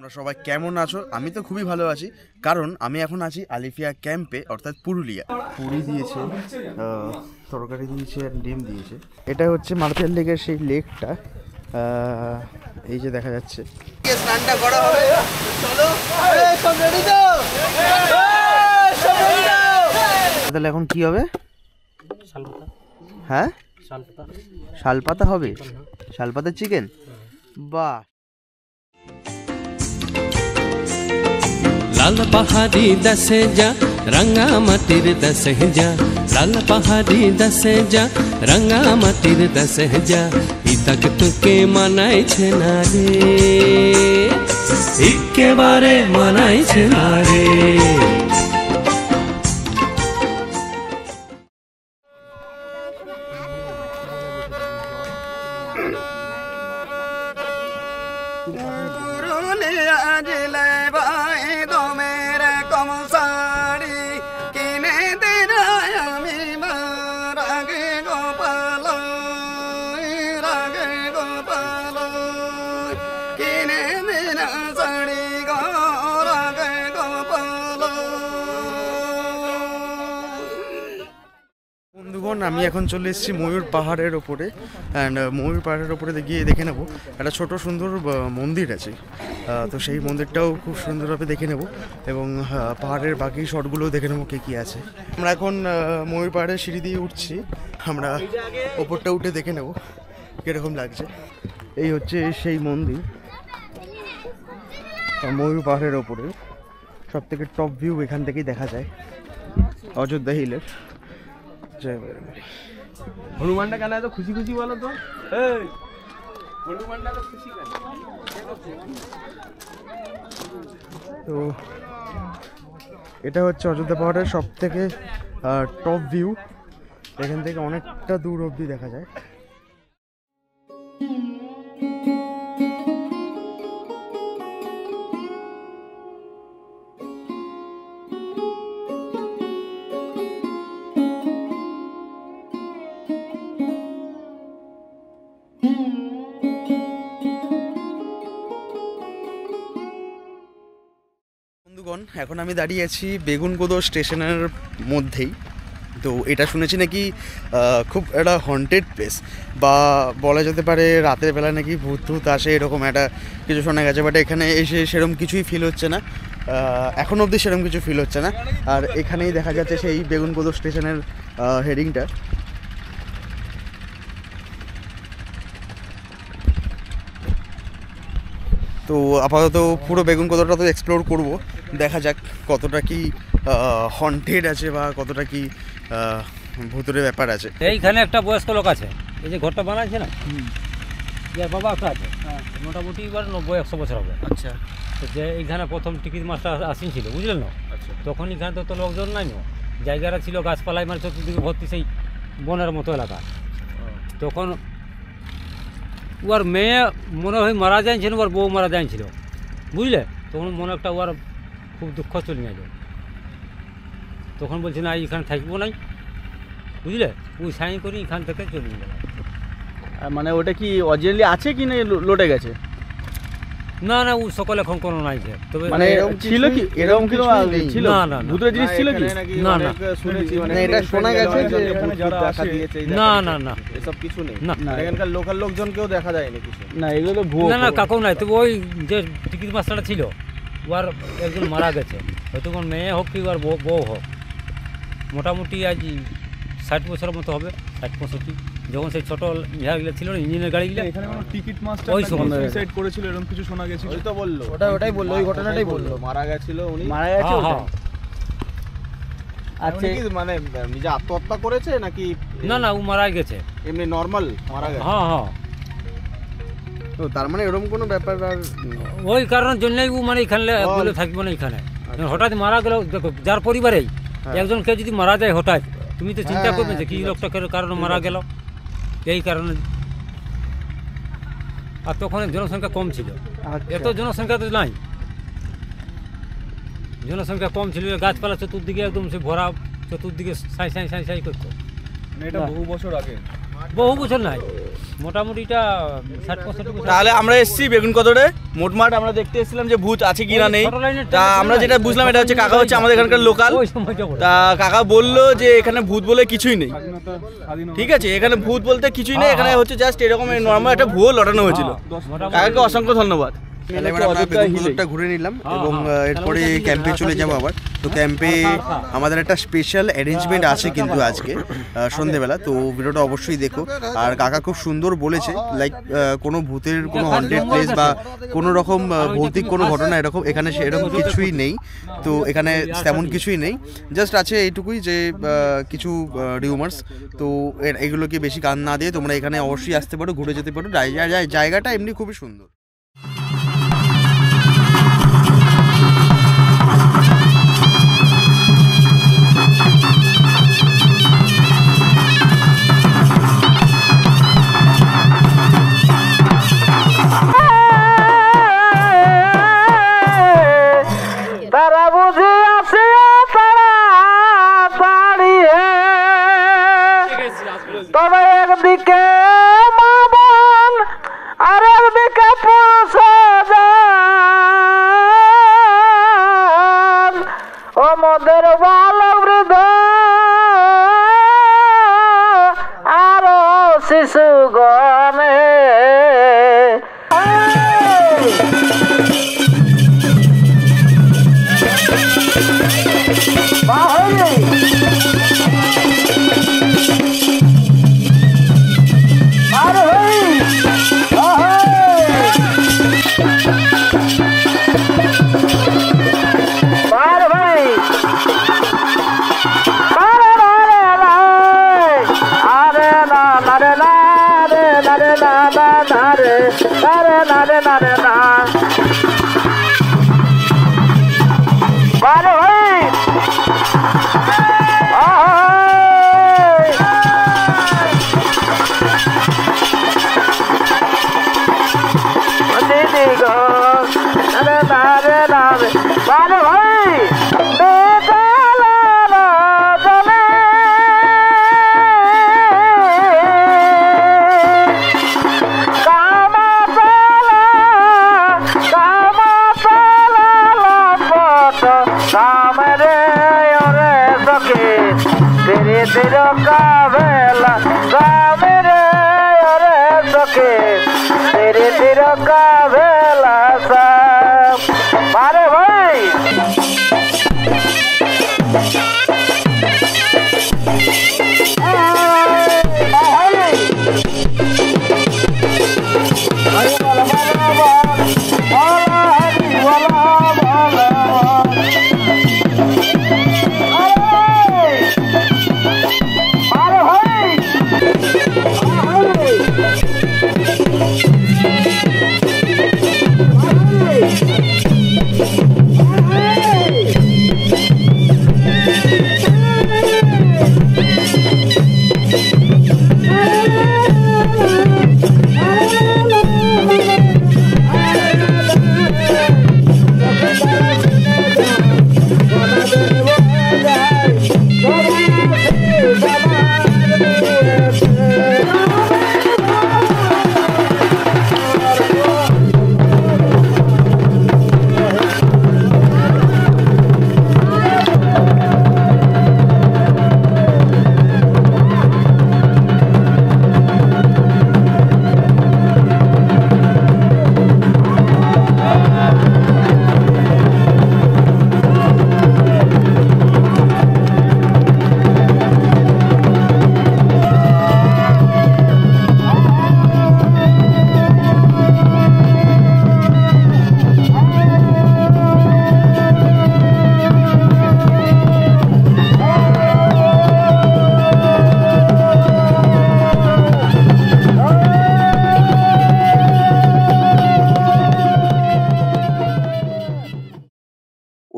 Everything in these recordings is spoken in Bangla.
তোমরা সবাই কেমন আছো? আমি তো খুবই ভালো আছি, কারণ আমি এখন আছি আলিফিয়া ক্যাম্পে, অর্থাৎ পুরুলিয়া। পুরি দিয়েছে, তরকারি দিয়েছে আর ডিম দিয়েছে। এটা হচ্ছে মার্কেট লেকের সেই লেকটা, এই যে দেখা যাচ্ছে। স্নানটা করা হবে, চলো। তাহলে এখন কি হবে? হ্যাঁ, শালপাতা হবে, শালপাতার চিকেন। বাহ, লাল পাহাড়ি দশে যা রঙা মাটির দশে যা, লাল পাহাড়ি দশে যা রঙা মাটির দশে যা, ইতক তোকে মানাইছে না রে, একেবারে মানাইছে না রে। বন্ধুগণ, আমি এখন চলে এসেছি ময়ূর পাহাড়ের ওপরে। অ্যান্ড ময়ূর পাহাড়ের ওপরে গিয়ে দেখে নেব একটা ছোট সুন্দর মন্দির আছে। তো সেই মন্দিরটাও খুব সুন্দরভাবে দেখে নেব, এবং পাহাড়ের বাকি শটগুলোও দেখে নেবো কে কী আছে। আমরা এখন ময়ূর পাহাড়ের সিঁড়ি দিয়ে উঠছি, আমরা ওপরটা উঠে দেখে নেব কীরকম লাগছে। এই হচ্ছে সেই মন্দির, ময়ূর পাহাড়ের ওপরে সব থেকে টপ ভিউ এখান থেকেই দেখা যায় অযোধ্যা হিলের। হনুমানটা কেন এত খুশি খুশি বলো তো? হনুমানটা এত খুশি কেন? তো এটা হচ্ছে অযোধ্যা পাহাড়ের সব থেকে টপ ভিউ, এখান থেকে অনেকটা দূর অবধি দেখা যায়। বন্ধুগণ, এখন আমি দাঁড়িয়ে আছি বেগুনকোদো স্টেশনের মধ্যেই। তো এটা শুনেছি নাকি খুব একটা হন্টেড প্লেস, বা বলা যেতে পারে রাতের বেলা নাকি ভূত টুত আসে, এরকম একটা কিছু শোনা গেছে। বাট এখানে এসে সেরকম কিছুই ফিল হচ্ছে না, এখন অবধি সেরকম কিছু ফিল হচ্ছে না। আর এখানেই দেখা যাচ্ছে সেই বেগুনকোদো স্টেশনের হেডিংটা। তো আপাতত পুরো বেগুনকোদোটা তো এক্সপ্লোর করব, দেখা যাক কতটা কি হন্টেড আছে বা কতটা কি ভূতের ব্যাপার আছে। এইখানে একটা বয়স্ক লোক আছে, এই যে ঘরটা বানাচ্ছে না, যার বাবা একটা আছে, মোটামুটি এবার 90-100 বছর হবে। আচ্ছা, তো যে এইখানে প্রথম টিকিট মাস্টার আসিন ছিল, বুঝলেন না? তখন এখানে তো লোকজন নাই, জায়গাটা ছিল গাছপালায়, মানে চতুর্দিকে ভর্তি সেই বনের মতো এলাকা। তখন ওর মেয়ে মনে হয় মারা যাইছিল, ওর বউ মারা যাইছিল, বুঝলে? তখন মনে একটা ওর খুব দুঃখ চলে গেল। তখন বলছে না এখানে থাকবো নাই, বুঝলে? ওই সাইন করি এখান থেকে চলে গেল। মানে ওটা কি অরিজিনালি আছে কি না লোটে গেছে? না না, ও সকল এখন কোনো নাই, তবে মানে ছিল কি এরকম কি ছিল? না না, ভূতের জিনিস ছিল কি? না না, শুনেছি, মানে এটা শোনা গেছে যে এখানে যারা দেখা দিয়েছে। না না না, এসব কিছু নেই। না, এখানকার লোকাল লোকজনকেও দেখা যায়নি কিছু। না, এগুলো তো ভুয়ো। না না, কাকেও নাই। তবে ওই যে টিকিট মাস্টারটা ছিল, ওর একজন মারা গেছে, হয়তো কোন মেয়ে হোক কি ওর বউ হোক, মোটামুটি আজ 60 বছরের মতো হবে, 60-65। যখন সেই ছোট ইহাগুলো ছিল না, ইঞ্জিনের গাড়িগুলো, এখানে কোনো টিকিট মাস্টার ওই সময় সুইসাইড করেছিল এরকম কিছু শোনা গেছিল। ওই তো বললো, ওটাই বললো, ওই ঘটনাটাই বললো, মারা গেছিল উনি। মারা গেছে। আচ্ছা, মানে নিজে আত্মহত্যা করেছে নাকি? না না, ও মারা গেছে এমনি নর্মাল মারা গেছে। হ্যাঁ হ্যাঁ, তো তার মানে এরকম কোনো ব্যাপার আর ওই কারণের জন্যই ও মানে এখানে বলে থাকবো না এখানে। হঠাৎ মারা গেল, দেখো যার পরিবারেই একজন কেউ যদি মারা যায় হঠাৎ, তুমি তো চিন্তা করবে যে কি লোকটা কারণে মারা গেল, এই কারণে। আর তখন জনসংখ্যা কম ছিল, এত জনসংখ্যা তো নাই, জনসংখ্যা কম ছিল, গাছপালা চতুর্দিকে একদম সে ভরা, চতুর্দিকে সাই সাই সাই সাই করতো। এটা বহু বছর আগে। বহু বছর নাই, মোটামুটিটা 60-65 বছর। তাহলে আমরা এসেছি বেগুনকদরে মোটমাট আমরা দেখতে এসেছিলাম যে ভূত আছে কি না নেই। ছোট লাইনের তা আমরা যেটা বুঝলাম এটা হচ্ছে কাকা হচ্ছে আমাদের এখানকার লোকাল। ওই সময়টা বলে। তা কাকা বললো যে এখানে ভূত বলে কিছুই নেই। ঠিক আছে, এখানে ভূত বলতে কিছুই নেই, এখানে হচ্ছে জাস্ট এরকম নর্মাল একটা ভুয়ো লটানো হয়েছিল। মোটামুটি কাকাকে অসংখ্য ধন্যবাদ। তাহলে এবার আমরা বেগুনকোদরটা ঘুরে নিলাম এবং এরপরে ক্যাম্পে চলে যাবো আবার। তো ক্যাম্পে আমাদের একটা স্পেশাল অ্যারেঞ্জমেন্ট আছে কিন্তু আজকে সন্ধেবেলা, তো ভিডিওটা অবশ্যই দেখো। আর কাকা খুব সুন্দর বলেছে, লাইক কোনো ভূতের কোনো হন্টেড প্লেস বা কোনো রকম ভৌতিক কোনো ঘটনা এরকম এখানে সেরকম কিছুই নেই। তো এখানে তেমন কিছুই নেই, জাস্ট আছে এইটুকুই যে কিছু রিউমার্স। তো এগুলোকে বেশি কান না দিয়ে তোমরা এখানে অবশ্যই আসতে পারো, ঘুরে যেতে পারো। জায়গাটা এমনি খুবই সুন্দর। তারা বুঝে আছে তারা দাঁড়িয়ে, তবে একদিকে মা বোন আর একদিকে পুরুষজন, ও মোদের বালক বৃদ্ধ আরো শিশুগণে।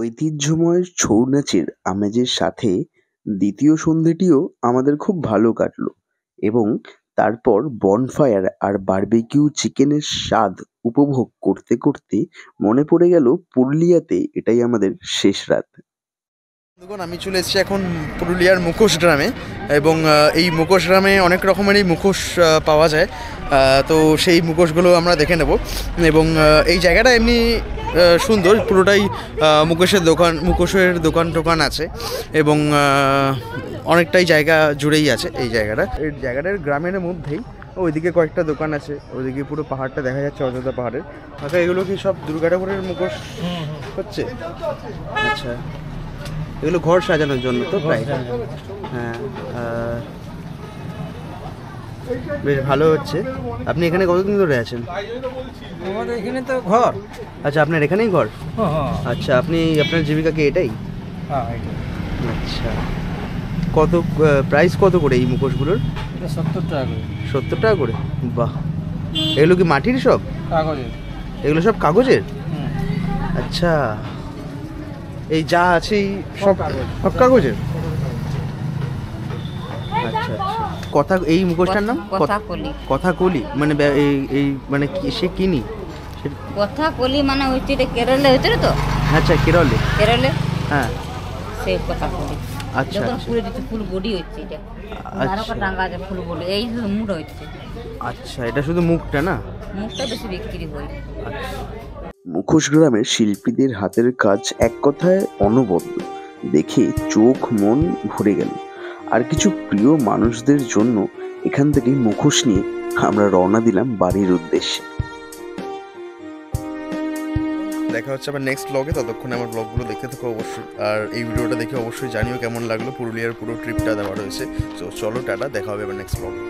ঐতিহ্যময় ছৌ নাচের আমেজের সাথে দ্বিতীয় সন্ধেটিও আমাদের খুব ভালো কাটলো এবং তারপর বনফায়ার আর বারবিকিউ চিকেনের স্বাদ উপভোগ করতে করতে মনে পড়ে গেল পুরুলিয়াতে এটাই আমাদের শেষ রাত। দেখুন আমি চলে এসেছি এখন পুরুলিয়ার মুখোশ গ্রামে এবং এই মুখোশ গ্রামে অনেক রকমেরই মুখোশ পাওয়া যায়। তো সেই মুখোশগুলো আমরা দেখে নেব এবং এই জায়গাটা এমনি সুন্দর, পুরোটাই মুখোশের দোকান টোকান আছে এবং অনেকটাই জায়গা জুড়েই আছে এই জায়গাটার গ্রামের মধ্যেই। ওইদিকে কয়েকটা দোকান আছে, ওইদিকে পুরো পাহাড়টা দেখা যাচ্ছে, অযোধ্যা পাহাড়ের। আচ্ছা এগুলো কি সব দুর্গা ঠাকুরের মুখোশ হচ্ছে? আচ্ছা এগুলো ঘর সাজানোর জন্য তো প্রায়? হ্যাঁ বেশ ভালো হচ্ছে। আপনি এখানে কতদিন ধরে আছেন? আমাদের এখানে তো ঘর। আচ্ছা আপনার এখানেই ঘর? আচ্ছা আপনার জীবিকা কি এটাই? আচ্ছা কত প্রাইস কত করে এই মুখোশগুলোর? 70 টাকা করে। 70 টাকা করে? বাহ, এগুলো কি মাটির সব? কাগজের। এগুলো সব কাগজের? আচ্ছা এই যা আছে সব কাগজের? আচ্ছা আচ্ছা এই মুখোশটার নাম কথাকলি মানে এই মানে সে কিনি কথাকলি মানে হচ্ছে এটা কেরলে হচ্ছে তো। আচ্ছা কেরলে হ্যাঁ সেই কথাকলি। আচ্ছা যখন পুরো দিতে ফুল বডি হচ্ছে এটা, আরো টাঙ্গা আছে ফুল বডি, এই শুধু মুড হচ্ছে। আচ্ছা এটা শুধু মুখটা না? মুখটা বেশি বিক্রি হয়। মুখোশ গ্রামের শিল্পীদের হাতের কাজ এক কথায় অনবদ্য, দেখে চোখ মন ভরে গেল। আর কিছু প্রিয় মানুষদের জন্য এখান থেকে মুখোশ নিয়ে আমরা রওনা দিলাম বাড়ির উদ্দেশ্যে। দেখা হচ্ছে আবার নেক্সট ব্লগে। ততক্ষণে আমার ব্লগগুলো দেখতে থাকো অবশ্যই, আর এই ভিডিওটা দেখে অবশ্যই জানিও কেমন লাগলো। পুরুলিয়ার পুরো ট্রিপটা দেওয়া রয়েছে। তো চলো টাটা, দেখা হবে আবার নেক্সট ব্লগে।